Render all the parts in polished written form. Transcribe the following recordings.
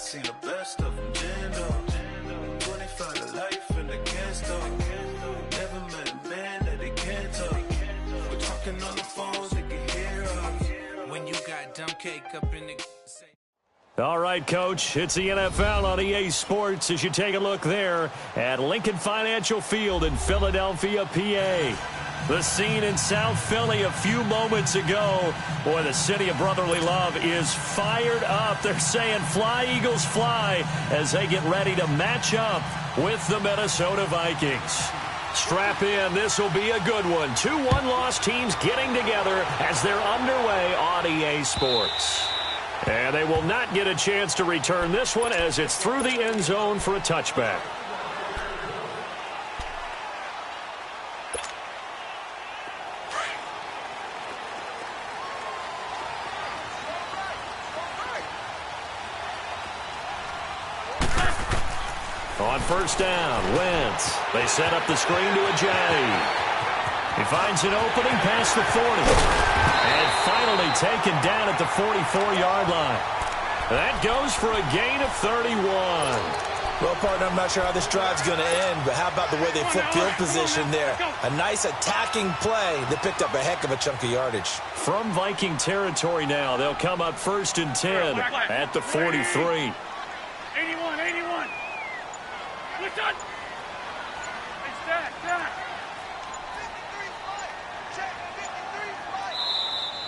seen the best of them, Jando. 25 to life and they can't stop. Never met a man that they can't talk. We're talking on the phones, they can hear us. When you got dumb cake up in the... All right, Coach, it's the NFL on EA Sports as you take a look there at Lincoln Financial Field in Philadelphia, PA. The scene in South Philly a few moments ago. Boy, the city of brotherly love is fired up. They're saying fly, Eagles, fly as they get ready to match up with the Minnesota Vikings. Strap in. This will be a good one. 2 one-loss teams getting together as they're underway on EA Sports. And they will not get a chance to return this one as it's through the end zone for a touchback. On first down, Wentz. They set up the screen to Ajayi. He finds an opening past the 40. And finally taken down at the 44-yard line. That goes for a gain of 31. Well, partner, I'm not sure how this drive's going to end, but how about the way they flip field position there? A nice attacking play. They picked up a heck of a chunk of yardage. From Viking territory now, they'll come up 1st and 10 at the 43. 81. Look on. Hey, stack.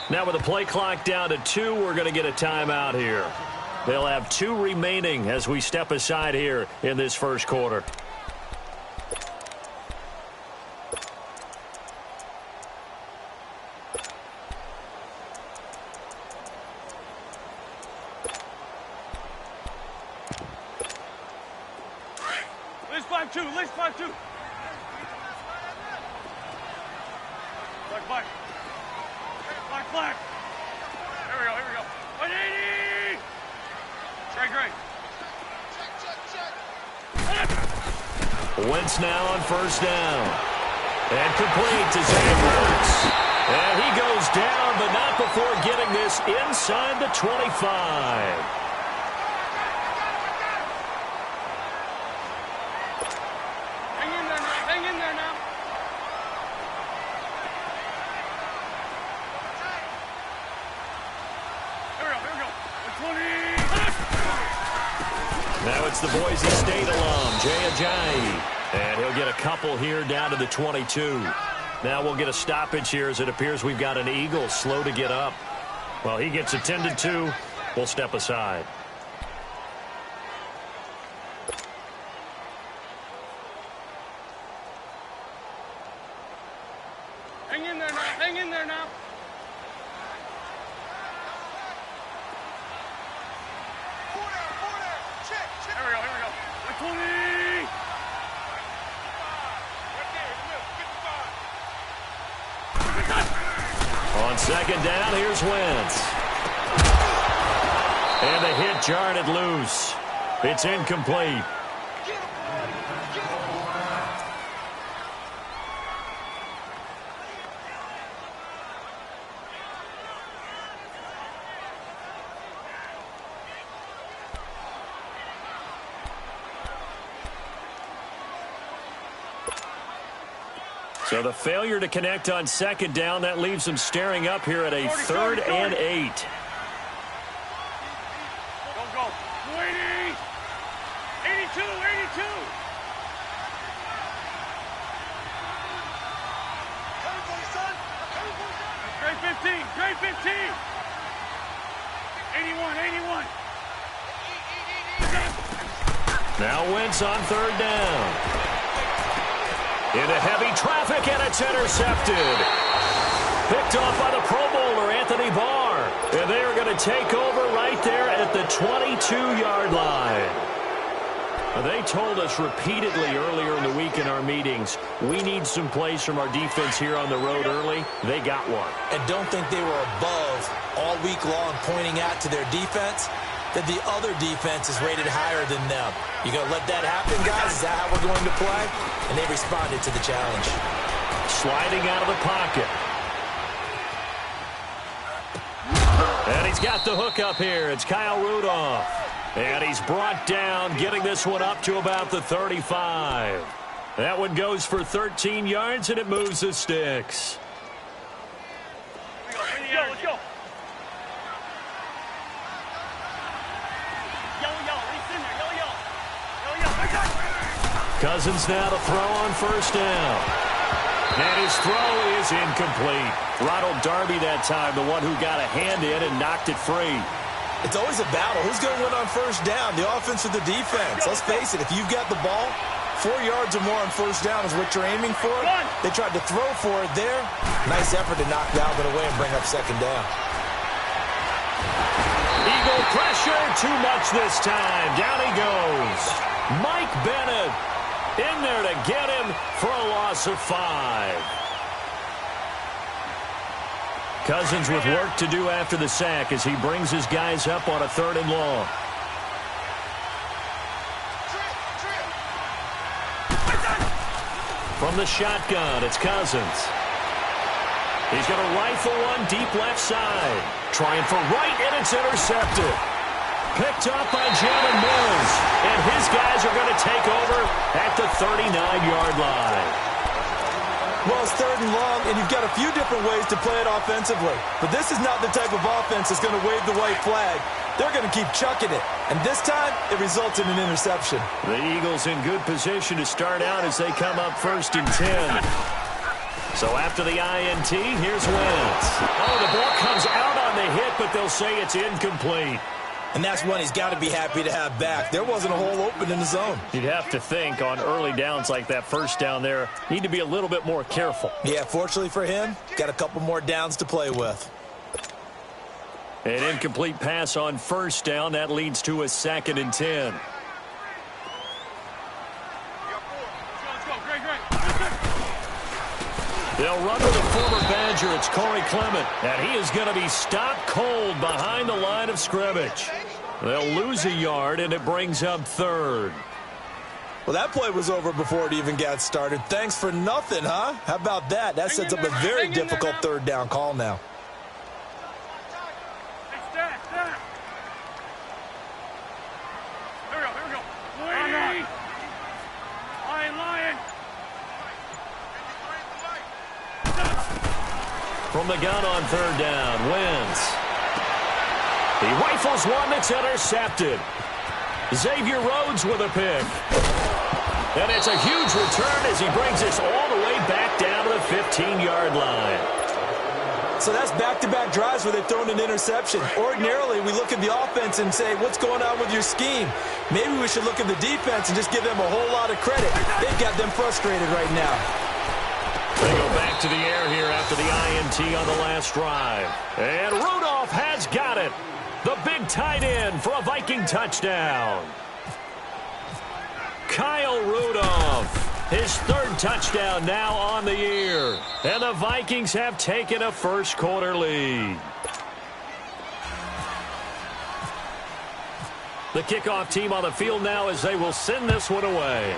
Now with the play clock down to 2, we're going to get a timeout here. They'll have 2 remaining as we step aside here in this first quarter. Let's 5-2. Black. Here we go. 180. Great. Wentz now on first down. And complete to Zach Ertz. And he goes down, but not before getting this inside the 25. Hang in there now. Now it's the Boise State alum, Jay Ajayi. And he'll get a couple here down to the 22. Now we'll get a stoppage here as it appears we've got an Eagle slow to get up. Well, he gets attended to. We'll step aside. Hang in there now. Here we go. 120. On second down, here's Wentz. And the hit jarred it loose. It's incomplete. So the failure to connect on second down, that leaves them staring up here at a 3rd and 8. Go. 80. 82. Great 15. 81. Now Wentz on third down. Into heavy traffic, and it's intercepted. Picked off by the Pro Bowler, Anthony Barr. And they are going to take over right there at the 22-yard line. They told us repeatedly earlier in the week in our meetings, we need some plays from our defense here on the road early. They got one. And don't think they were above all week long pointing out to their defense that the other defense is rated higher than them. You going to let that happen, guys? Is that how we're going to play? And they responded to the challenge. Sliding out of the pocket. And he's got the hook up here. It's Kyle Rudolph. And he's brought down, getting this one up to about the 35. That one goes for 13 yards, and it moves the sticks. Let's go, let's go. Cousins now to throw on first down. And his throw is incomplete. Ronald Darby that time, the one who got a hand in and knocked it free. It's always a battle. Who's going to win on first down, the offense or the defense? Let's face it, if you've got the ball, 4 yards or more on first down is what you're aiming for. They tried to throw for it there. Nice effort to knock Dalvin away and bring up second down. Eagle pressure, too much this time. Down he goes. Mike Bennett in there to get him for a loss of 5. Cousins with work to do after the sack as he brings his guys up on a 3rd and long. From the shotgun, it's Cousins. He's going to rifle one deep left side. Trying for right, and it's intercepted. Picked up by Jalen Mills. And his guys are going to take over at the 39-yard line. Well, it's 3rd and long, and you've got a few different ways to play it offensively. But this is not the type of offense that's going to wave the white flag. They're going to keep chucking it. And this time, it results in an interception. The Eagles in good position to start out as they come up 1st and 10. So after the INT, here's Wentz. Oh, the ball comes out on the hit, but they'll say it's incomplete. And that's one he's got to be happy to have back. There wasn't a hole open in the zone. You'd have to think on early downs like that first down there, need to be a little bit more careful. Yeah, fortunately for him, got a couple more downs to play with. An incomplete pass on first down. That leads to a 2nd and 10. Let's go, great. They'll run with the former Badger. It's Corey Clement. And he is going to be stopped cold behind the line of scrimmage. They'll lose a yard, and it brings up 3rd. Well, that play was over before it even got started. Thanks for nothing, huh? How about that? That sets up a very difficult 3rd down call now. Hey, stack. Here we go. Lion. From the gun on 3rd down, Wentz. He rifles one that's intercepted. Xavier Rhodes with a pick. And it's a huge return as he brings us all the way back down to the 15-yard line. So that's back-to-back drives where they've thrown an interception. Ordinarily, we look at the offense and say, what's going on with your scheme? Maybe we should look at the defense and just give them a whole lot of credit. They've got them frustrated right now. They go back to the air here after the INT on the last drive. And Rudolph has got it. The big tight end for a Viking touchdown. Kyle Rudolph, his 3rd touchdown now on the year. And the Vikings have taken a first-quarter lead. The kickoff team on the field now as they will send this one away.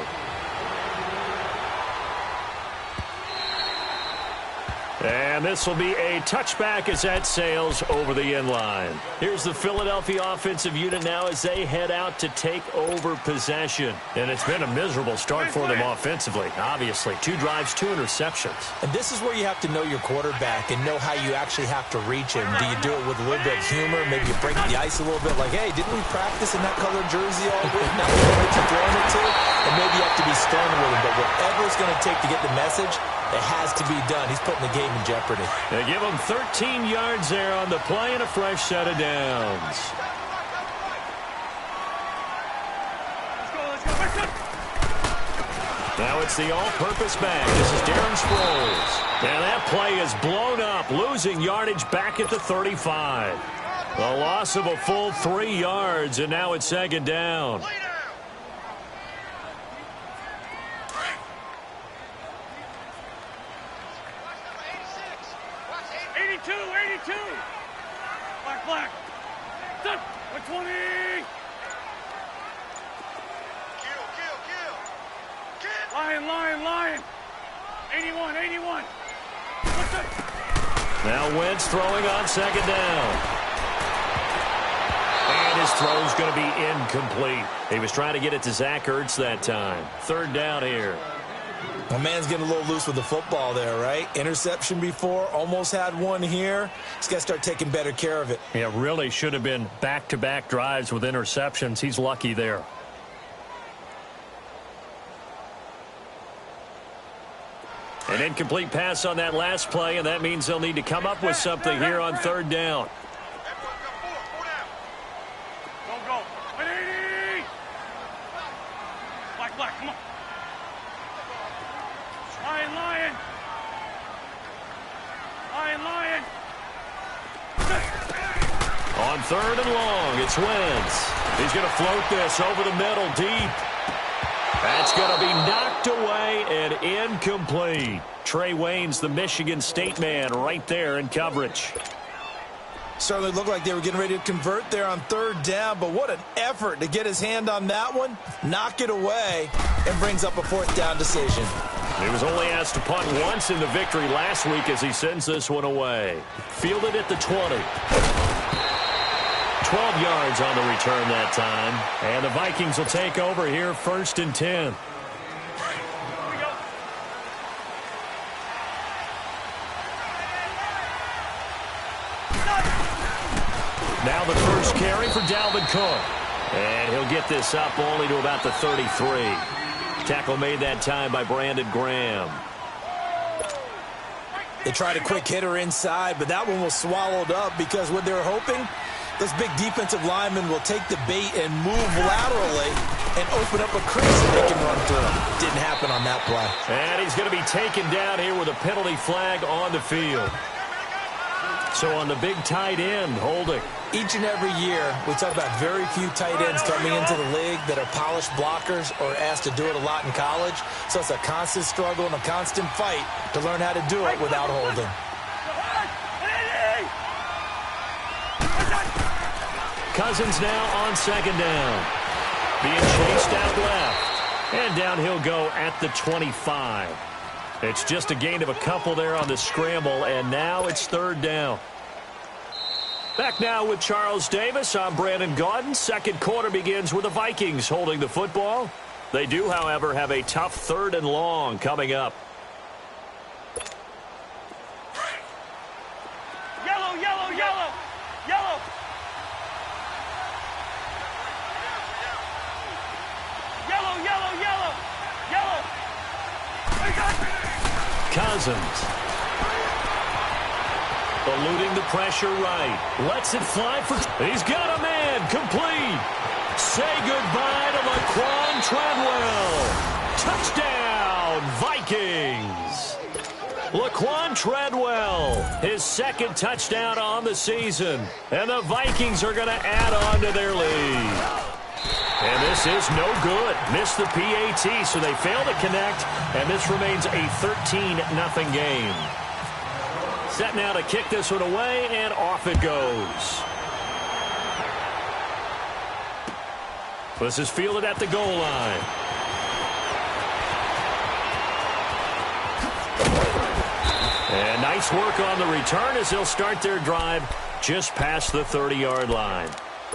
And this will be a touchback as that sails over the end line. Here's the Philadelphia offensive unit now as they head out to take over possession. And it's been a miserable start for them offensively. Obviously, 2 drives, 2 interceptions. And this is where you have to know your quarterback and know how you actually have to reach him. Do you do it with a little bit of humor? Maybe you break the ice a little bit like, hey, didn't we practice in that colored jersey all week? Now we know what you're throwing it to. And maybe you have to be stern with him. But whatever it's going to take to get the message, it has to be done. He's putting the game in jeopardy. They give him 13 yards there on the play and a fresh set of downs. Let's go. Now it's the all-purpose back. This is Darren Sproles. And that play is blown up, losing yardage back at the 35. The loss of a full 3 yards, and now it's 2nd down. 82. Black. Stop. 120. Lion. 81. Now Wentz throwing on 2nd down. And his throw's going to be incomplete. He was trying to get it to Zach Ertz that time. Third down here. My man's getting a little loose with the football there, right? Interception before, almost had one here. He's got to start taking better care of it. Yeah, really should have been back-to-back drives with interceptions. He's lucky there. An incomplete pass on that last play, and that means they'll need to come up with something here on third down. Go. 180. Black, come on. Lion. On third and long, it's Wentz. He's going to float this over the middle deep. That's going to be knocked away and incomplete. Trey Waynes, the Michigan State man, right there in coverage. Certainly looked like they were getting ready to convert there on third down, but what an effort to get his hand on that one, knock it away, and brings up a fourth down decision. He was only asked to punt once in the victory last week as he sends this one away. Fielded at the 20. 12 yards on the return that time. And the Vikings will take over here, 1st and 10. Now the first carry for Dalvin Cook. And he'll get this up only to about the 33. Tackle made that time by Brandon Graham. They tried a quick hitter inside, but that one was swallowed up because what they're hoping, this big defensive lineman will take the bait and move laterally and open up a crease that they can run through. Didn't happen on that play. And he's going to be taken down here with a penalty flag on the field. So on the big tight end, holding. Each and every year, we talk about very few tight ends coming into the league that are polished blockers or asked to do it a lot in college. So it's a constant struggle and a constant fight to learn how to do it without holding. Cousins now on second down. Being chased out left. And down he'll go at the 25. It's just a gain of a couple there on the scramble, and now it's third down. Back now with Charles Davis. I'm Brandon Gaudin. Second quarter begins with the Vikings holding the football. They do, however, have a tough third and long coming up. Yellow. Cousins. Eluding the pressure right. Lets it fly for... He's got a man. Complete. Say goodbye to Laquan Treadwell. Touchdown, Vikings. Laquan Treadwell, his second touchdown on the season. And the Vikings are going to add on to their lead. And this is no good. Missed the PAT, so they fail to connect. And this remains a 13-0 game. Set now to kick this one away, and off it goes. This is fielded at the goal line. And nice work on the return as they'll start their drive just past the 30-yard line.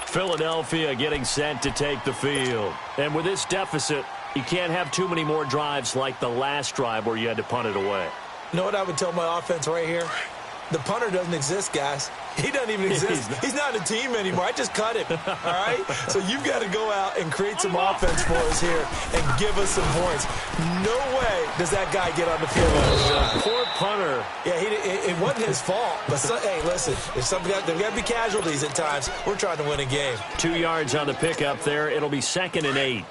Philadelphia getting set to take the field. And with this deficit, you can't have too many more drives like the last drive where you had to punt it away. You know what I would tell my offense right here? The punter doesn't exist, guys. He doesn't even exist. He's not a team anymore. I just cut him, all right? So you've got to go out and create some offense for us here and give us some points. No way does that guy get on the field. Poor punter. Yeah, it wasn't his fault. But, hey, listen, there's got to be casualties at times. We're trying to win a game. 2 yards on the pickup there. It'll be 2nd and 8.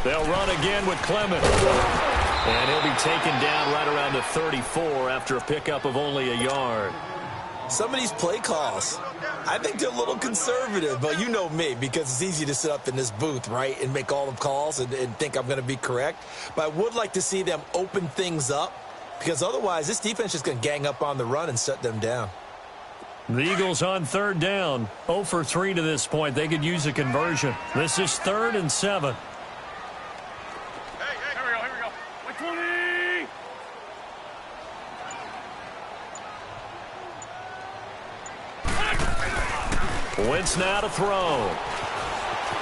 They'll run again with Clement. And he'll be taken down right around the 34 after a pickup of only a yard. Some of these play calls, I think they're a little conservative, but you know me, because it's easy to sit up in this booth, right, and make all the calls and think I'm going to be correct. But I would like to see them open things up, because otherwise this defense is going to gang up on the run and shut them down. The Eagles on third down. 0 for 3 to this point. They could use a conversion. This is 3rd and 7. Wentz now to throw.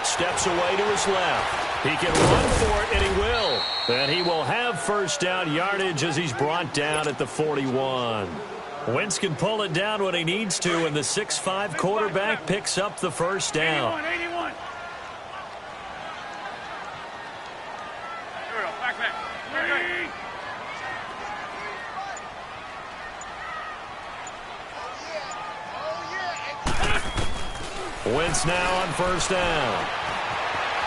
Steps away to his left. He can run for it, and he will. And he will have first down yardage as he's brought down at the 41. Wentz can pull it down when he needs to, and the 6'5" quarterback picks up the first down. 81. Here we go. Back. Three. Wentz now on first down.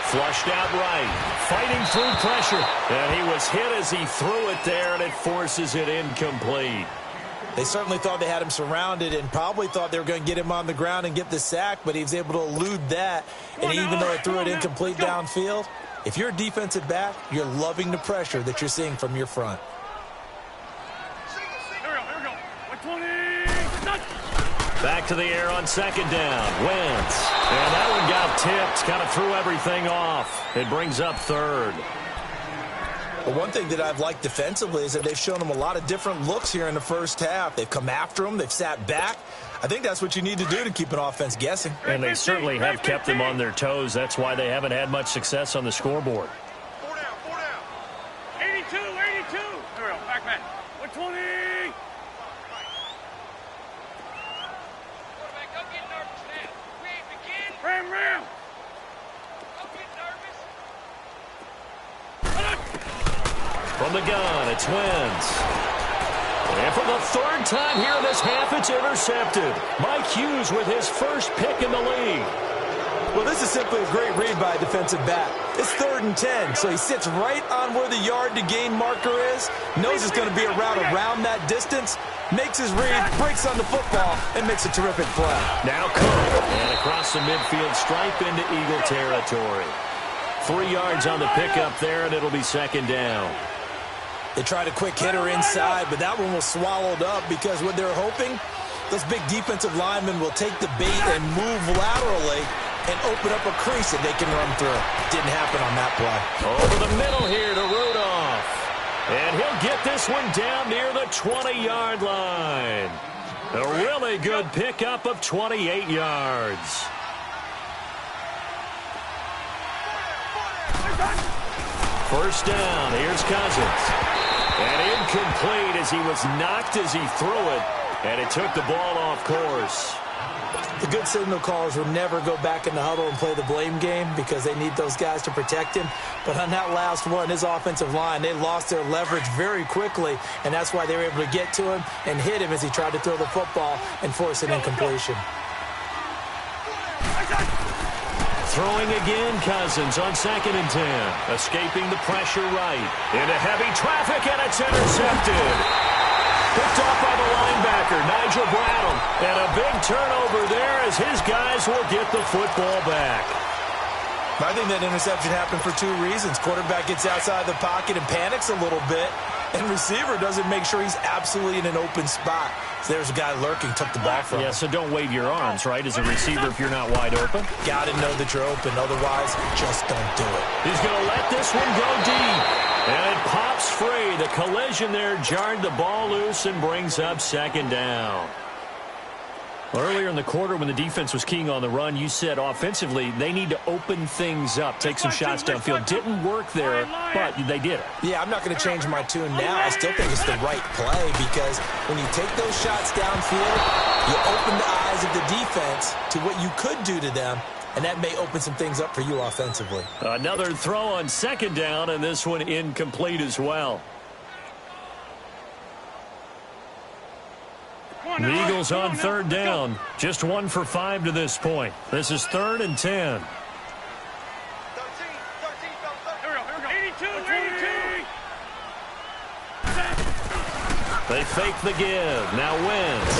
Flushed out right. Fighting through pressure. And he was hit as he threw it there, and it forces it incomplete. They certainly thought they had him surrounded and probably thought they were going to get him on the ground and get the sack, but he was able to elude that. And even though he threw it incomplete downfield, if you're a defensive back, you're loving the pressure that you're seeing from your front. Here we go. 120. Back to the air on second down. Wentz. And that one got tipped. Kind of threw everything off. It brings up third. Well, one thing that I've liked defensively is that they've shown him a lot of different looks here in the first half. They've come after him. They've sat back. I think that's what you need to do to keep an offense guessing. And they certainly have kept them on their toes. That's why they haven't had much success on the scoreboard. 4 down. 82. Here we go. Back. 120. Ram. From the gun, it's Wentz. And for the third time here in this half, it's intercepted. Mike Hughes with his first pick in the league. Well, this is simply a great read by a defensive back. It's 3rd and 10, so he sits right on where the yard-to-gain marker is, knows it's going to be a route around that distance, makes his read, breaks on the football, and makes a terrific play. Now Cook, and across the midfield stripe into Eagle territory. 3 yards on the pickup there, and it'll be second down. They tried a quick hitter inside, but that one was swallowed up because what they're hoping, those big defensive linemen will take the bait and move laterally and open up a crease that they can run through. Didn't happen on that play. Over the middle here to Rudolph. And he'll get this one down near the 20-yard line. A really good pickup of 28 yards. First down, here's Cousins. And incomplete as he was knocked as he threw it. And it took the ball off course. The good signal callers will never go back in the huddle and play the blame game because they need those guys to protect him. But on that last one, his offensive line, they lost their leverage very quickly, and that's why they were able to get to him and hit him as he tried to throw the football and force an incompletion. Throwing again, Cousins on 2nd and 10. Escaping the pressure right. Into heavy traffic, and it's intercepted. Picked off by the linebacker, Nigel Bradham. And a big turnover there as his guys will get the football back. I think that interception happened for 2 reasons. Quarterback gets outside the pocket and panics a little bit, and receiver doesn't make sure he's absolutely in an open spot. So there's a guy lurking, took the ball from him. Yeah, so don't wave your arms, right, as a receiver if you're not wide open. Got to know that you're open. Otherwise, just don't do it. He's going to let this one go deep. And it pops free. The collision there jarred the ball loose and brings up second down. Earlier in the quarter when the defense was keying on the run, you said offensively they need to open things up, take some shots downfield. Didn't work there, but they did it. Yeah, I'm not going to change my tune now. I still think it's the right play because when you take those shots downfield, you open the eyes of the defense to what you could do to them, and that may open some things up for you offensively. Another throw on second down, and this one incomplete as well. The Eagles on 3rd down. Just 1 for 5 to this point. This is 3rd and 10. Here we go. 82. They fake the give. Now Wentz.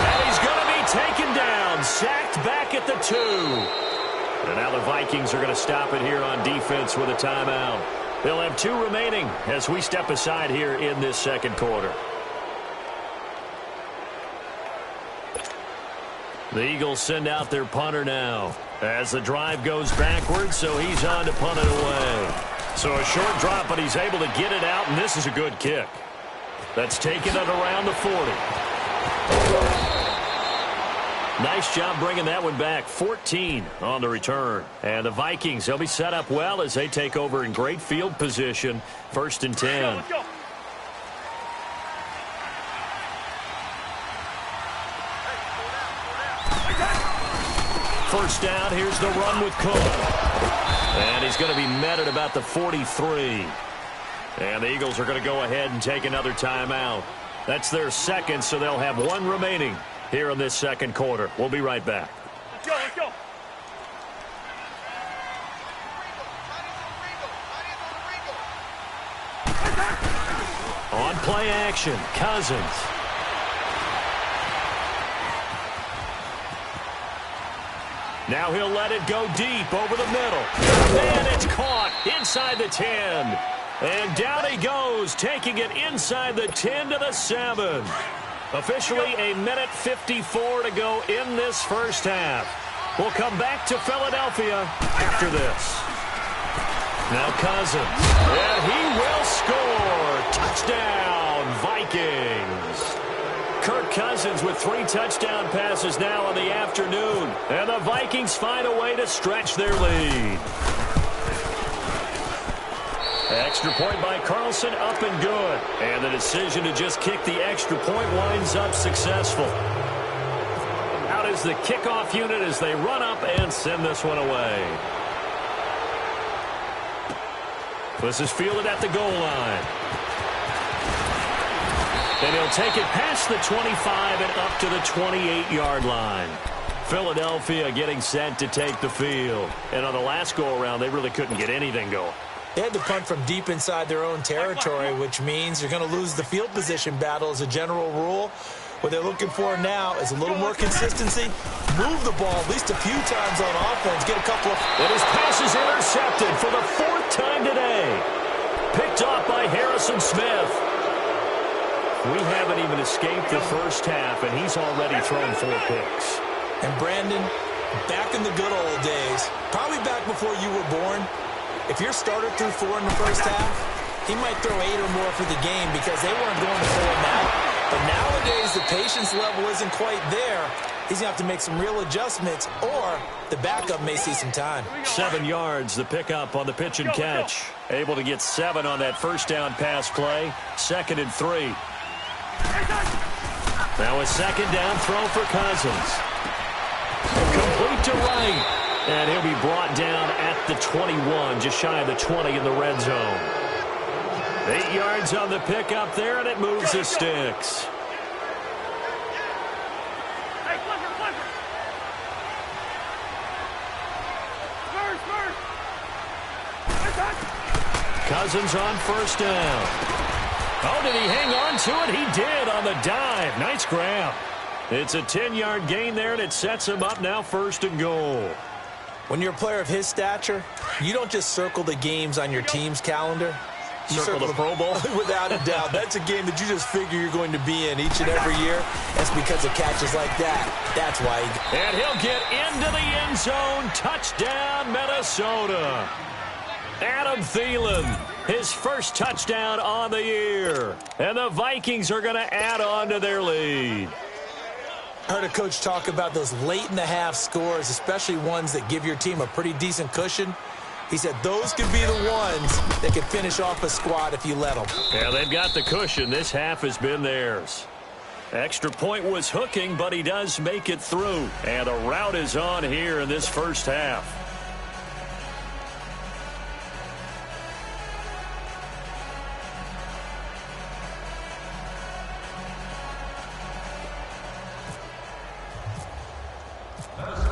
And he's going to be taken down. Sacked back at the 2. And now the Vikings are going to stop it here on defense with a timeout. They'll have 2 remaining as we step aside here in this second quarter. The Eagles send out their punter now as the drive goes backwards, so he's on to punt it away. So a short drop, but he's able to get it out, and this is a good kick. That's taken it around the 40. Nice job bringing that one back. 14 on the return. And the Vikings, they'll be set up well as they take over in great field position. 1st and 10. Let's go. First down, here's the run with Cook. And he's going to be met at about the 43. And the Eagles are going to go ahead and take another timeout. That's their second, so they'll have one remaining here in this second quarter. We'll be right back. Let's go, let's go. On play action, Cousins. Now he'll let it go deep over the middle. And it's caught inside the 10. And down he goes, taking it inside the 10 to the 7. Officially a minute 54 to go in this first half. We'll come back to Philadelphia after this. Now Cousins. And he will score. Touchdown, Vikings. Kirk Cousins with 3 touchdown passes now in the afternoon. And the Vikings find a way to stretch their lead. Extra point by Carlson, up and good. And the decision to just kick the extra point winds up successful. Out is the kickoff unit as they run up and send this one away. This is fielded at the goal line. And he'll take it past the 25 and up to the 28-yard line. Philadelphia getting set to take the field. And on the last go-around, they really couldn't get anything going. They had to punt from deep inside their own territory, which means you're going to lose the field position battle as a general rule. What they're looking for now is a little more consistency. Move the ball at least a few times on offense. Get a couple of... And his pass is intercepted for the 4th time today. Picked off by Harrison Smith. We haven't even escaped the first half, and he's already thrown 4 picks. And Brandon, back in the good old days, probably back before you were born, if your starter threw 4 in the first half, he might throw 8 or more for the game because they weren't going to pull him out. But nowadays, the patience level isn't quite there. He's going to have to make some real adjustments, or the backup may see some time. 7 yards, the pickup on the pitch and catch. Able to get 7 on that first down pass play. 2nd and 3. Now a 2nd down throw for Cousins. Complete to right. And he'll be brought down at the 21, just shy of the 20 in the red zone. 8 yards on the pickup there, and it moves the sticks. Hey, Clifford. First. Cousins on first down. Oh, did he hang on to it? He did on the dive. Nice grab. It's a 10-yard gain there, and it sets him up now 1st and goal. When you're a player of his stature, you don't just circle the games on your team's calendar. You circle the Pro Bowl? Without a doubt. That's a game that you just figure you're going to be in each and every year. That's because of catches like that. That's why. And he'll get into the end zone. Touchdown, Minnesota. Adam Thielen, his first touchdown on the year. And the Vikings are going to add on to their lead. I heard a coach talk about those late-in-the-half scores, especially ones that give your team a pretty decent cushion. He said those could be the ones that could finish off a squad if you let them. Yeah, they've got the cushion. This half has been theirs. Extra point was hooking, but he does make it through. And the route is on here in this first half.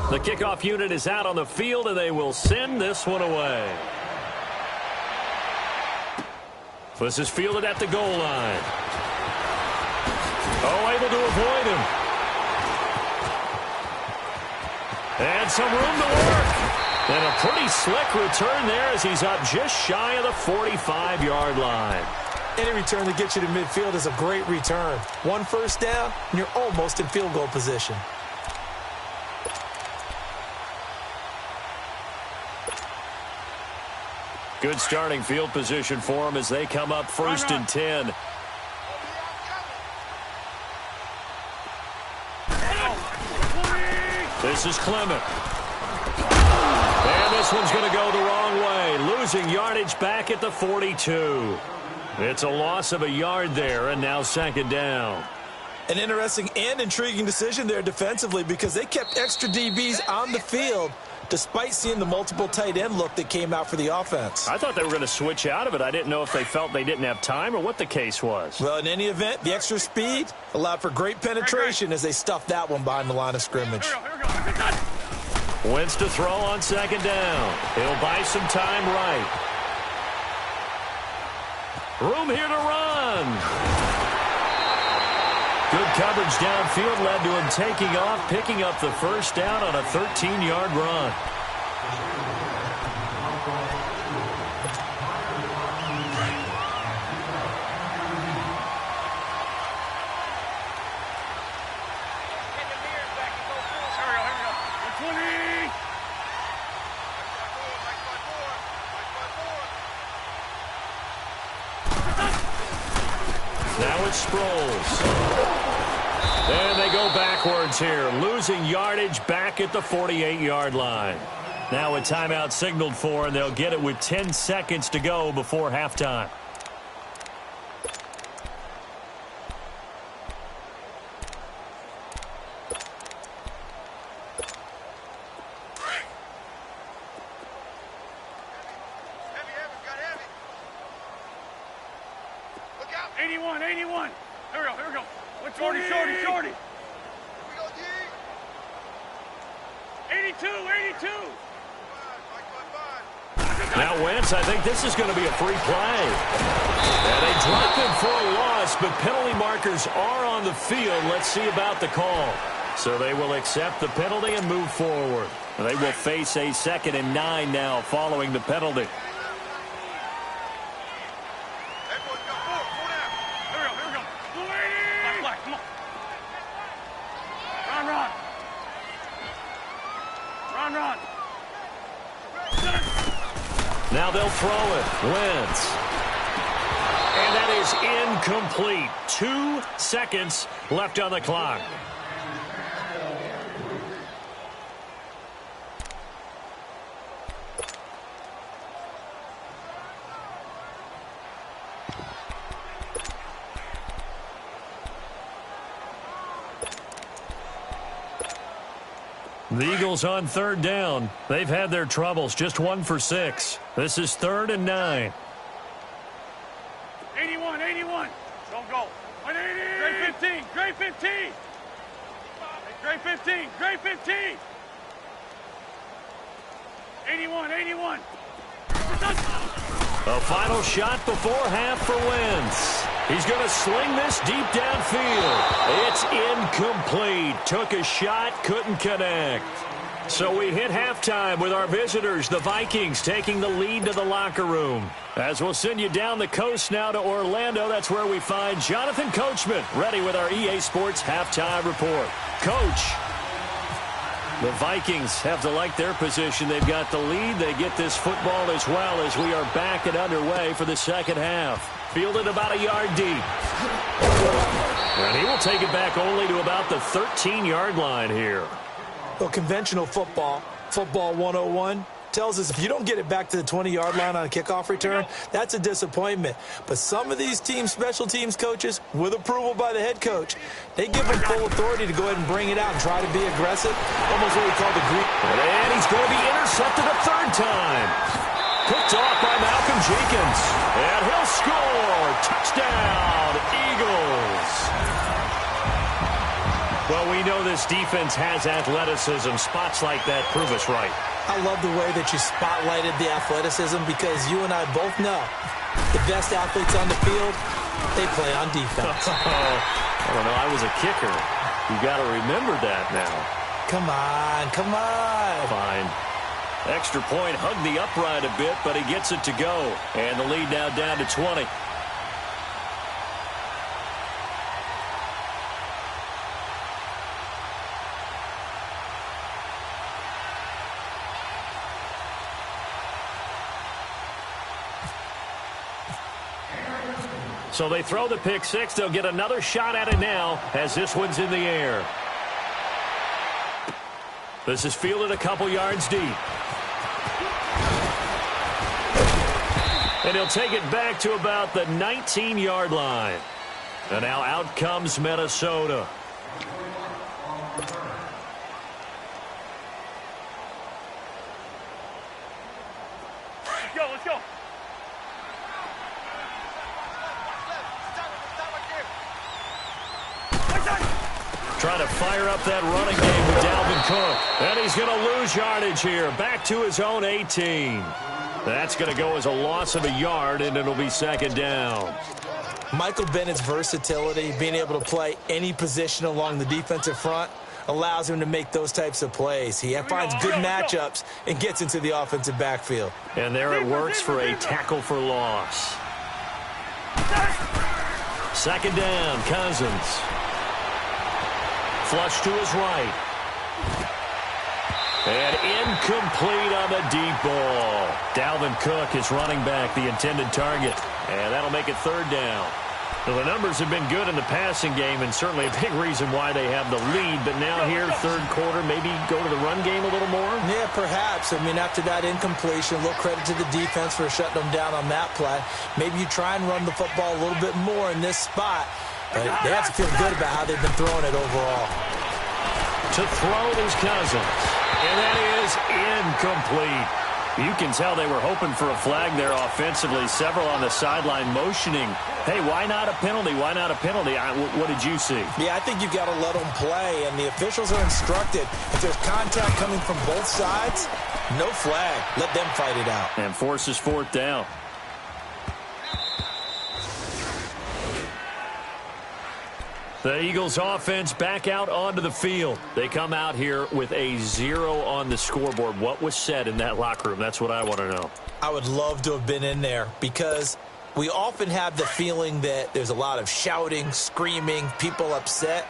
The kickoff unit is out on the field, and they will send this one away. This is fielded at the goal line. Oh, able to avoid him. And some room to work. And a pretty slick return there as he's up just shy of the 45-yard line. Any return that gets you to midfield is a great return. 1 first down, and you're almost in field goal position. Good starting field position for them as they come up 1st and 10. This is Clement. And this one's going to go the wrong way, losing yardage back at the 42. It's a loss of a yard there, and now second down. An interesting and intriguing decision there defensively because they kept extra DBs on the field despite seeing the multiple tight end look that came out for the offense. I thought they were going to switch out of it. I didn't know if they felt they didn't have time or what the case was. Well, in any event, the extra speed allowed for great penetration as they stuffed that one behind the line of scrimmage. Here we go. Wentz to throw on second down. He'll buy some time right. Room here to run. Good coverage downfield led to him taking off, picking up the first down on a 13-yard run. Now it's Sproles. And they go backwards here, losing yardage back at the 48-yard line. Now a timeout signaled for, and they'll get it with 10 seconds to go before halftime. Now Wentz, I think this is going to be a free play. And they drop him for a loss, but penalty markers are on the field. Let's see about the call. So they will accept the penalty and move forward. They will face a 2nd and 9 now following the penalty. Now they'll throw it. Wentz. And that is incomplete. 2 seconds left on the clock. The Eagles on 3rd down. They've had their troubles, just 1 for 6. This is 3rd and 9. 81. Don't go. 180. Great 15. Great 15. Great 15. Great 15. 81. A final shot before half for Wentz. He's going to sling this deep downfield. It's incomplete. Took a shot, couldn't connect. So we hit halftime with our visitors, the Vikings, taking the lead to the locker room. As we'll send you down the coast now to Orlando, that's where we find Jonathan Coachman, ready with our EA Sports Halftime Report. Coach, the Vikings have to like their position. They've got the lead. They get this football as well as we are back and underway for the second half. Fielded about a yard deep. And he will take it back only to about the 13-yard line here. Well, conventional football 101, tells us if you don't get it back to the 20-yard line on a kickoff return, that's a disappointment. But some of these teams, special teams coaches, with approval by the head coach, they give them full authority to go ahead and bring it out and try to be aggressive, almost what we call the Greek. And he's going to be intercepted a 3rd time. Picked off by Malcolm Jenkins. And he'll score. Touchdown, Eagles. Well, we know this defense has athleticism. Spots like that prove us right. I love the way that you spotlighted the athleticism because you and I both know the best athletes on the field, they play on defense. I don't know. I was a kicker. You got to remember that now. Come on. Fine. Extra point, hugged the upright a bit, but he gets it to go. And the lead now down to 20. So they throw the pick six. They'll get another shot at it now as this one's in the air. This is fielded a couple yards deep. And he'll take it back to about the 19-yard line. And now out comes Minnesota. Let's go. Trying to fire up that running game with Dalvin Cook. And he's going to lose yardage here. Back to his own 18. That's going to go as a loss of a yard, and it'll be second down. Michael Bennett's versatility, being able to play any position along the defensive front, allows him to make those types of plays. He finds good matchups and gets into the offensive backfield. And there it works for a tackle for loss. Second down, Cousins. Flush to his right. And incomplete on the deep ball. Dalvin Cook is running back, the intended target. And that'll make it third down. Well, the numbers have been good in the passing game, and certainly a big reason why they have the lead. But now here, third quarter, maybe go to the run game a little more? Yeah, perhaps. I mean, after that incompletion, a little credit to the defense for shutting them down on that play. Maybe you try and run the football a little bit more in this spot. But they have to feel good about how they've been throwing it overall. To throw is Cousins. And that is incomplete. You can tell they were hoping for a flag there offensively. Several on the sideline motioning. Hey, why not a penalty? Why not a penalty? What did you see? Yeah, I think you've got to let them play, and the officials are instructed. If there's contact coming from both sides, no flag. Let them fight it out. And forces fourth down. The Eagles offense back out onto the field. They come out here with a 0 on the scoreboard. What was said in that locker room? That's what I want to know. I would love to have been in there because we often have the feeling that there's a lot of shouting, screaming, people upset.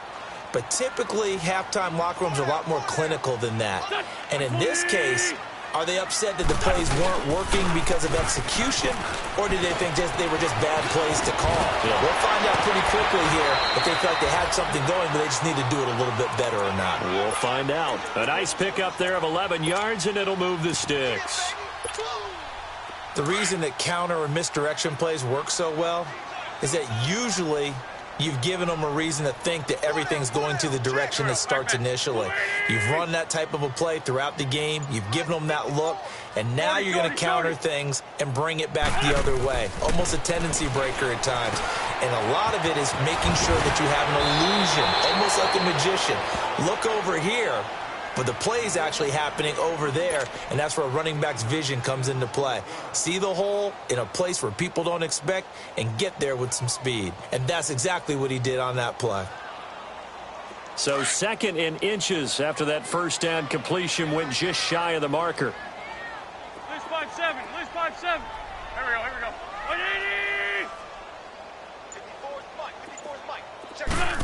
But typically, halftime locker rooms are a lot more clinical than that. And in this case, are they upset that the plays weren't working because of execution, or did they think they were just bad plays to call? Yeah. We'll find out pretty quickly here if they felt they had something going, but they just need to do it a little bit better or not. We'll find out. A nice pickup there of 11 yards, and it'll move the sticks. The reason that counter or misdirection plays work so well is that usually you've given them a reason to think that everything's going to the direction it starts initially. You've run that type of a play throughout the game. You've given them that look. And now you're going to counter things and bring it back the other way. Almost a tendency breaker at times. And a lot of it is making sure that you have an illusion, almost like a magician. Look over here. But the play is actually happening over there, and that's where a running back's vision comes into play. See the hole in a place where people don't expect and get there with some speed. And that's exactly what he did on that play. So second in inches after that first down completion went just shy of the marker. At least 5-7. At least 5-7. Here we go. Here we go. 180. 54's Mike. 54's Mike. Check it out.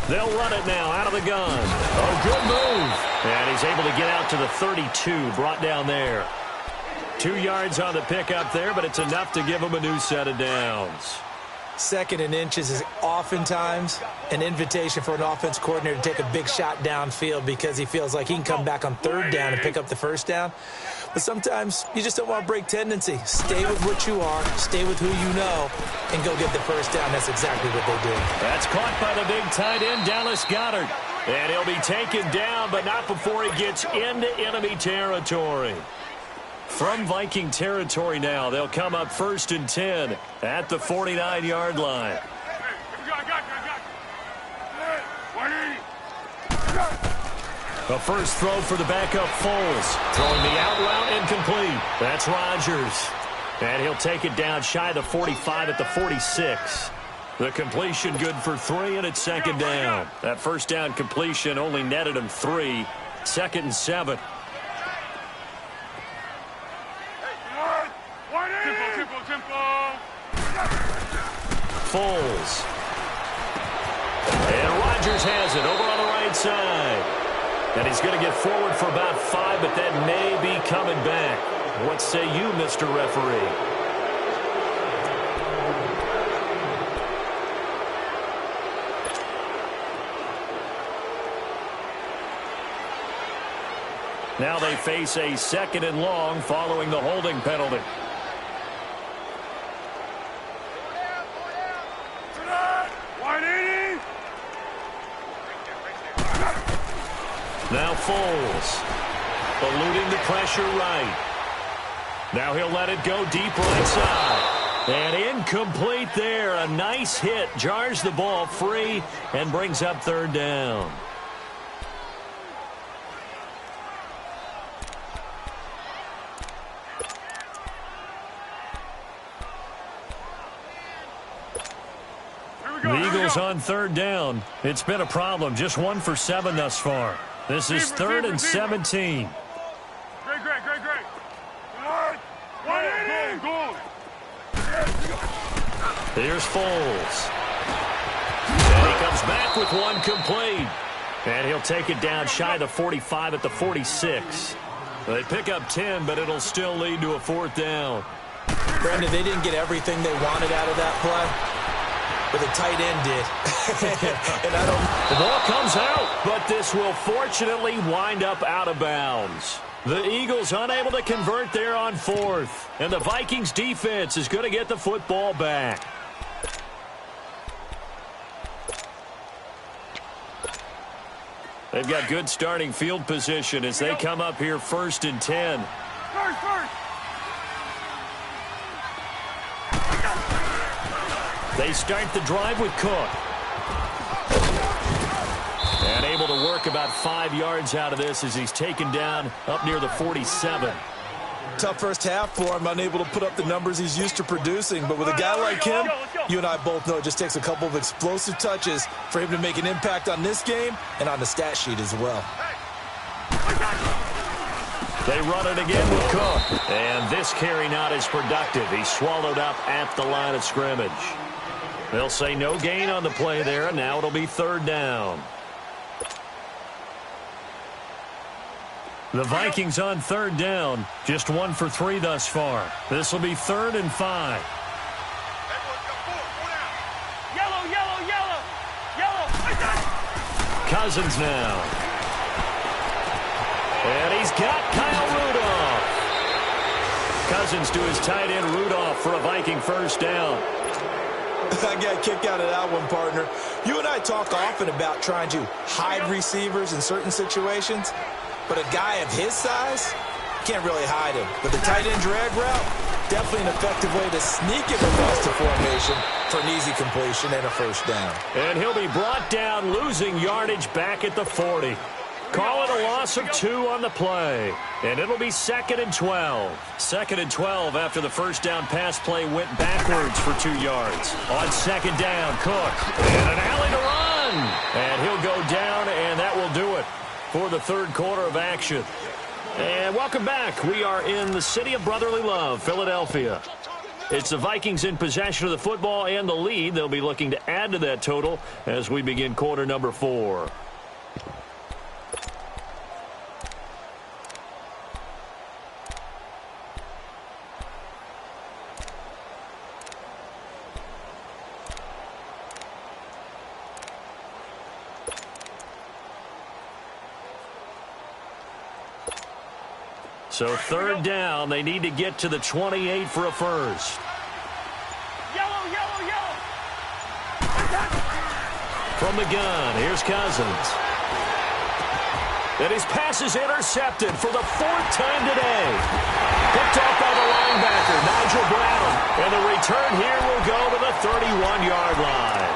They'll run it now out of the gun. Oh, good move. And he's able to get out to the 32, brought down there. 2 yards on the pickup there, but it's enough to give him a new set of downs. Second and inches is oftentimes an invitation for an offense coordinator to take a big shot downfield because he feels like he can come back on third down and pick up the first down. But sometimes you just don't want to break tendency. Stay with what you are, stay with who you know, and go get the first down. That's exactly what they did. That's caught by the big tight end, Dallas Goedert. And he'll be taken down, but not before he gets into enemy territory. From Viking territory now, they'll come up 1st and 10 at the 49-yard line. Here we go. I got you. 180. A first throw for the backup Foles. Throwing the out route incomplete. That's Rodgers. And he'll take it down shy of the 45 at the 46. The completion good for 3, and it's second down. That first down completion only netted him 3. 2nd and 7. Tempo. Foles. And Rodgers has it over on the right side. And he's going to get forward for about 5, but that may be coming back. What say you, Mr. Referee? Now they face a 2nd and long following the holding penalty. Now Foles, eluding the pressure right. Now he'll let it go deep right side. And incomplete there. A nice hit. Jars the ball free and brings up 3rd down. The Eagles on 3rd down. It's been a problem. Just 1 for 7 thus far. This is 3rd and 17. Great. Go. Here's Foles. And he comes back with one complete. And he'll take it down shy of the 45 at the 46. They pick up 10, but it'll still lead to a 4th down. Brandon, they didn't get everything they wanted out of that play, but the tight end did. And the ball comes out, but this will fortunately wind up out of bounds. The Eagles unable to convert there on 4th. And the Vikings defense is going to get the football back. They've got good starting field position as they come up here 1st and 10. First. They start the drive with Cook. And able to work about 5 yards out of this as he's taken down up near the 47. Tough first half for him, unable to put up the numbers he's used to producing. But with a guy like him, you and I both know it just takes a couple of explosive touches for him to make an impact on this game and on the stat sheet as well. They run it again with Cook. And this carry not as productive. He's swallowed up at the line of scrimmage. They'll say no gain on the play there, and now it'll be 3rd down. The Vikings on 3rd down, just 1 for 3 thus far. This will be 3rd and 5. Cousins now. And he's got Kyle Rudolph. Cousins to his tight end Rudolph for a Viking 1st down. I got a kick out of that one, partner. You and I talk often about trying to hide receivers in certain situations. But a guy of his size, can't really hide him. But the tight end drag route, definitely an effective way to sneak him across the formation for an easy completion and a 1st down. And he'll be brought down, losing yardage back at the 40. Call it a loss of 2 on the play. And it'll be 2nd and 12. 2nd and 12 after the 1st down pass play went backwards for 2 yards. On 2nd down, Cook. And an alley to run. And he'll go down, and that will do it for the 3rd quarter of action. And welcome back. We are in the city of brotherly love, Philadelphia. It's the Vikings in possession of the football and the lead. They'll be looking to add to that total as we begin quarter number 4. So 3rd down, they need to get to the 28 for a 1st. Yellow. From the gun, here's Cousins. And his pass is intercepted for the 4th time today. Picked up by the linebacker, Nigel Brown. And the return here will go to the 31-yard line.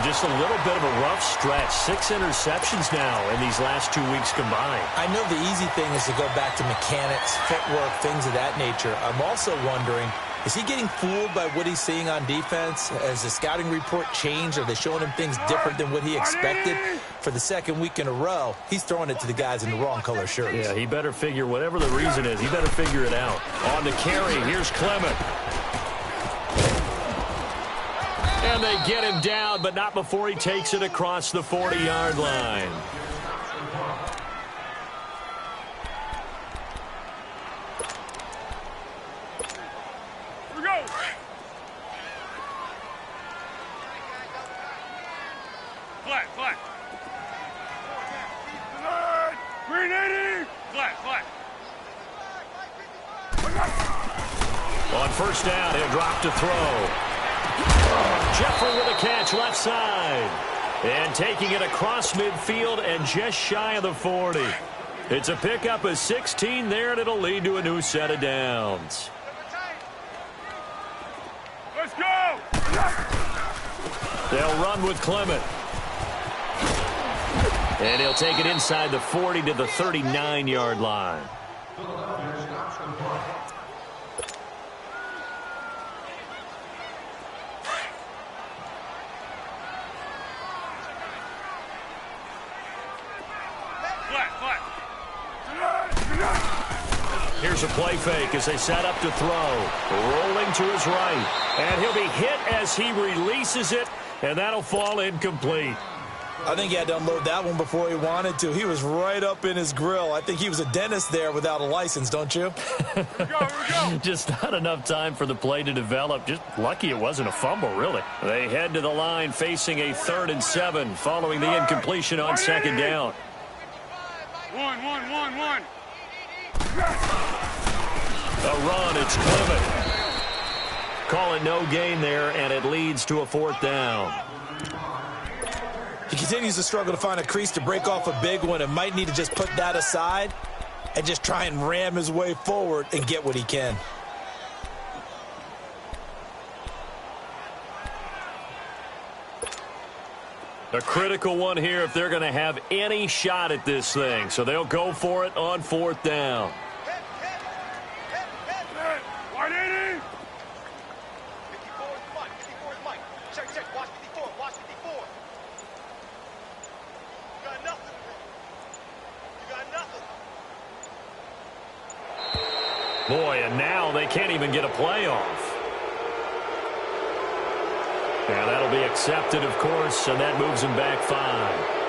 Just a little bit of a rough stretch. 6 interceptions now in these last 2 weeks combined. I know the easy thing is to go back to mechanics, footwork, things of that nature. I'm also wondering, is he getting fooled by what he's seeing on defense? Has the scouting report changed? Are they showing him things different than what he expected? For the 2nd week in a row, he's throwing it to the guys in the wrong color shirts. Yeah, he better figure, whatever the reason is, he better figure it out. On the carry, here's Clement. And they get him down, but not before he takes it across the 40-yard line. Here we go. Flat. Green 80. Flat. On first down, he'll drop to throw. Jeffrey with a catch left side. And taking it across midfield and just shy of the 40. It's a pickup of 16 there, and it'll lead to a new set of downs. Let's go! They'll run with Clement. And he'll take it inside the 40 to the 39-yard line. Here's a play fake as they set up to throw. Rolling to his right. And he'll be hit as he releases it, and that'll fall incomplete. I think he had to unload that one before he wanted to. He was right up in his grill. I think he was a dentist there without a license, don't you? Here we go. Just not enough time for the play to develop. Just lucky it wasn't a fumble, really. They head to the line facing a 3rd and 7 following the incompletion on second down. One. A run, it's Clement. Call it no gain there, and it leads to a 4th down. He continues to struggle to find a crease to break off a big one and might need to just put that aside and just try and ram his way forward and get what he can. A critical one here if they're going to have any shot at this thing. So they'll go for it on 4th down. 180. 54 is Mike. 54 is Mike. Check. Watch 54. Watch 54. You got nothing, bro. You got nothing. Boy, and now they can't even get a play off. And that'll be accepted, of course, and that moves him back 5.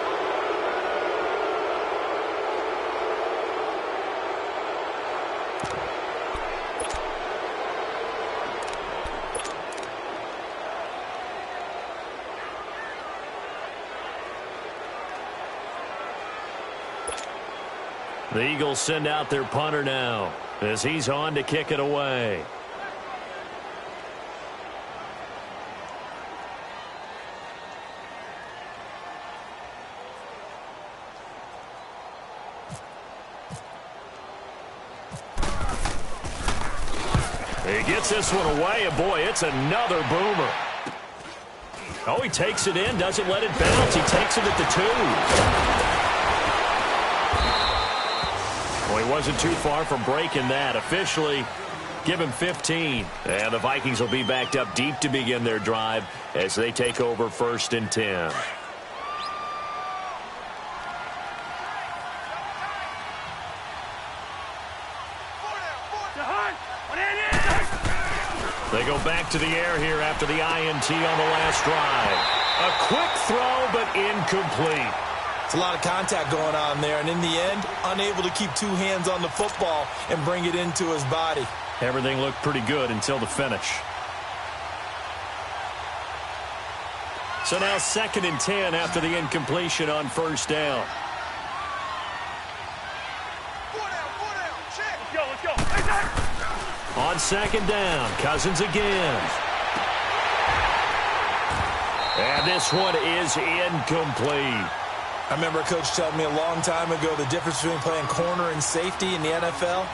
The Eagles send out their punter now as he's on to kick it away. He gets this one away, and boy, it's another boomer. Oh, he takes it in, doesn't let it bounce. He takes it at the 2. Well, he wasn't too far from breaking that. Officially, give him 15. And the Vikings will be backed up deep to begin their drive as they take over 1st and 10. They go back to the air here after the INT on the last drive. A quick throw, but incomplete. It's a lot of contact going on there, and in the end, unable to keep 2 hands on the football and bring it into his body. Everything looked pretty good until the finish. So now 2nd and 10 after the incompletion on 1st down. Let's go. Hey, On 2nd down, Cousins again. And this one is incomplete. I remember a coach telling me a long time ago the difference between playing corner and safety in the NFL.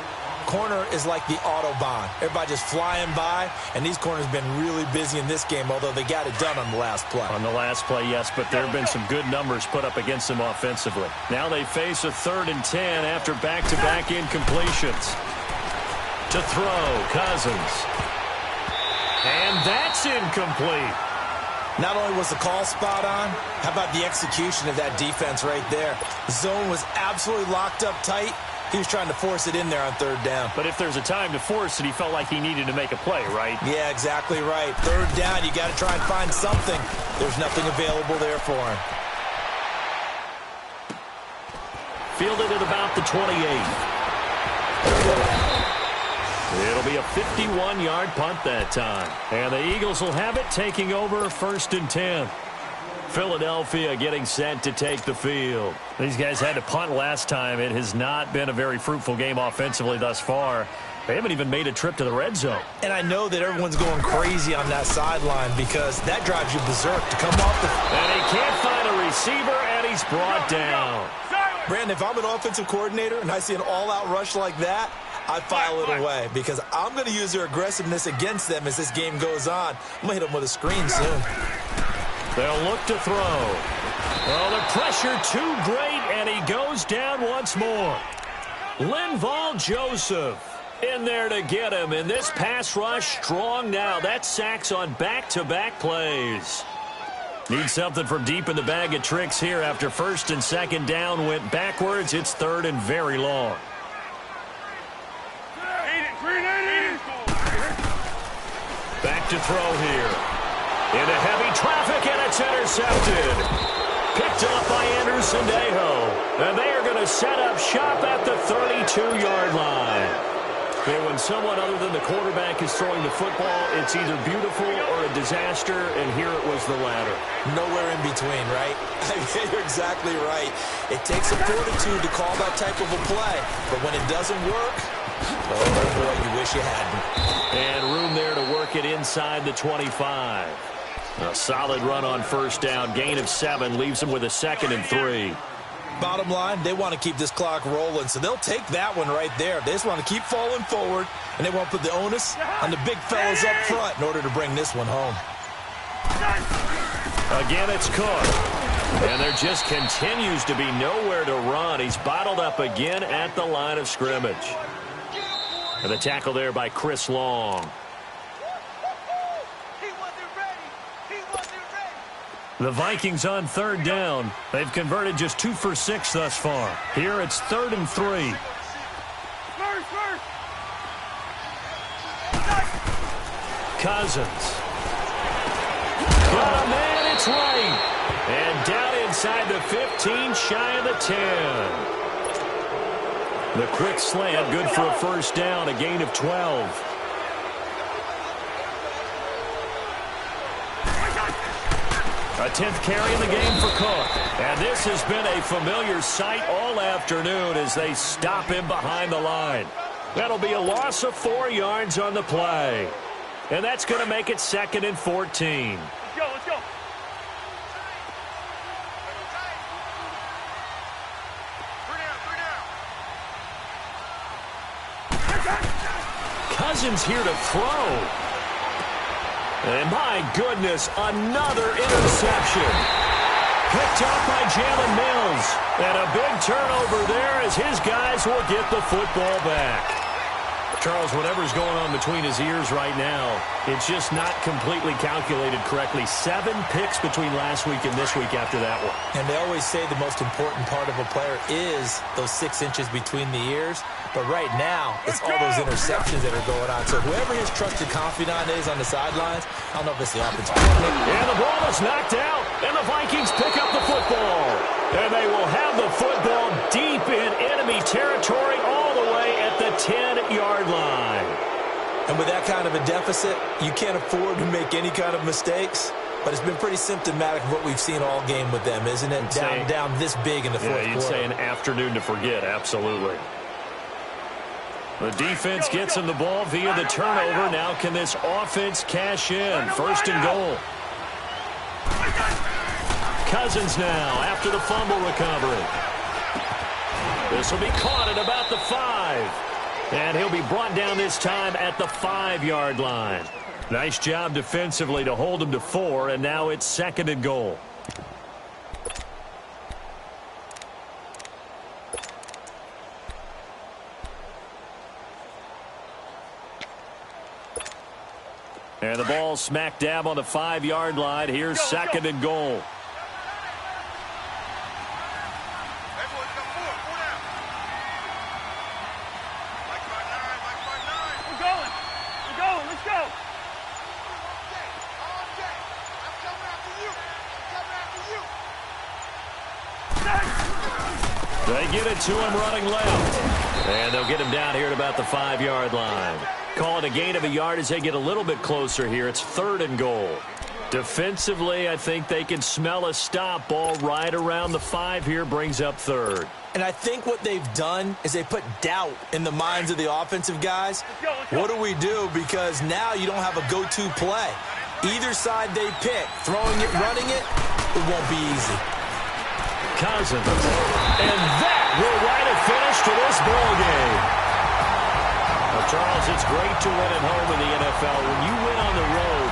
Corner is like the Autobahn. Everybody just flying by, and these corners have been really busy in this game, although they got it done on the last play. On the last play, yes, but there have been some good numbers put up against them offensively. Now they face a 3rd and 10 after back-to-back incompletions. To throw, Cousins. And that's incomplete. Not only was the call spot on, how about the execution of that defense right there? The zone was absolutely locked up tight. He was trying to force it in there on 3rd down. But if there's a time to force it, he felt like he needed to make a play, right? Yeah, exactly right. 3rd down, you got to try and find something. There's nothing available there for him. Fielded at about the 28. It'll be a 51-yard punt that time. And the Eagles will have it, taking over 1st and 10. Philadelphia getting set to take the field. These guys had to punt last time. It has not been a very fruitful game offensively thus far. They haven't even made a trip to the red zone. And I know that everyone's going crazy on that sideline because that drives you berserk to come off the... And he can't find a receiver, and he's brought down. Brandon, if I'm an offensive coordinator and I see an all-out rush like that, I file it away because I'm going to use their aggressiveness against them as this game goes on. I'm going to hit them with a screen soon. They'll look to throw. Well, the pressure too great, and he goes down once more. Linval Joseph in there to get him, and this pass rush strong now. That's sacks on back-to-back plays. Need something from deep in the bag of tricks here after first and second down went backwards. It's third and very long. Back to throw here. Into heavy traffic, and it's intercepted. Picked up by Anderson Dejo. And they are going to set up shop at the 32-yard line. And when someone other than the quarterback is throwing the football, it's either beautiful or a disaster, and here it was the latter. Nowhere in between, right? You're exactly right. It takes a fortitude to call that type of a play, but when it doesn't work, oh boy, you wish you hadn't. And room there to work it inside the 25. A solid run on first down. Gain of 7 leaves them with a 2nd and 3. Bottom line, they want to keep this clock rolling, so they'll take that one right there. They just want to keep falling forward, and they won't put the onus on the big fellas up front in order to bring this one home. Again, it's Cook. And there just continues to be nowhere to run. He's bottled up again at the line of scrimmage. And the tackle there by Chris Long. The Vikings on third down. They've converted just 2 for 6 thus far. Here it's 3rd and 3. Cousins. Got a man, it's right. And down inside the 15, shy of the 10. The quick slant, good for a first down, a gain of 12. A 10th carry in the game for Cook. And this has been a familiar sight all afternoon as they stop him behind the line. That'll be a loss of 4 yards on the play. And that's going to make it 2nd and 14. Let's go, let's go. Cousins here to throw. And my goodness, another interception. Picked up by Jalen Mills. And a big turnover there as his guys will get the football back. Charles, whatever's going on between his ears right now, it's just not completely calculated correctly. 7 picks between last week and this week after that one. And they always say the most important part of a player is those 6 inches between the ears. But right now, it's all those interceptions that are going on. So whoever his trusted confidant is on the sidelines, I don't know if it's the offensive coordinator. And the ball is knocked out, and the Vikings pick up the football. And they will have the football deep in enemy territory all the way at the 10-yard line. And with that kind of a deficit, you can't afford to make any kind of mistakes. But it's been pretty symptomatic of what we've seen all game with them, isn't it? Down this big in the fourth quarter. Yeah, you'd say an afternoon to forget, absolutely. The defense gets him the ball via the turnover. Now can this offense cash in? 1st and goal. Cousins now after the fumble recovery. This will be caught at about the 5. And he'll be brought down this time at the 5-yard line. Nice job defensively to hold him to 4, and now it's 2nd and goal. And the ball smack dab on the 5-yard line. Here's 2nd and goal. They get it to him running left. And they'll get him down here at about the 5-yard line. Call it a gain of a yard as they get a little bit closer here. It's 3rd and goal. Defensively, I think they can smell a stop. Ball right around the 5 here, brings up third. And I think what they've done is they put doubt in the minds of the offensive guys. What do we do? Because now you don't have a go-to play. Either side they pick, throwing it, running it, it won't be easy. Cousins. And that will write a finish to this ball game. Well, Charles, it's great to win at home in the NFL. When you win on the road,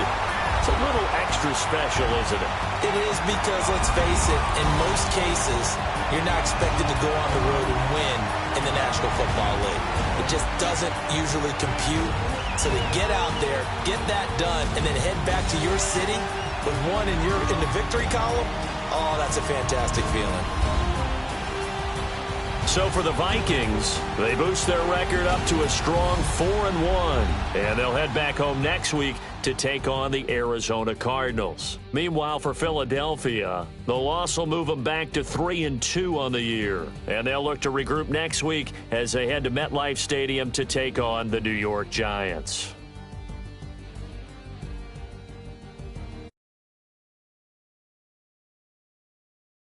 it's a little extra special, isn't it? It is because, let's face it, in most cases, you're not expected to go on the road and win in the National Football League. It just doesn't usually compute. So to get out there, get that done, and then head back to your city with one in the victory column, oh, that's a fantastic feeling. So for the Vikings, they boost their record up to a strong 4-1. And they'll head back home next week to take on the Arizona Cardinals. Meanwhile, for Philadelphia, the loss will move them back to 3-2 on the year. And they'll look to regroup next week as they head to MetLife Stadium to take on the New York Giants.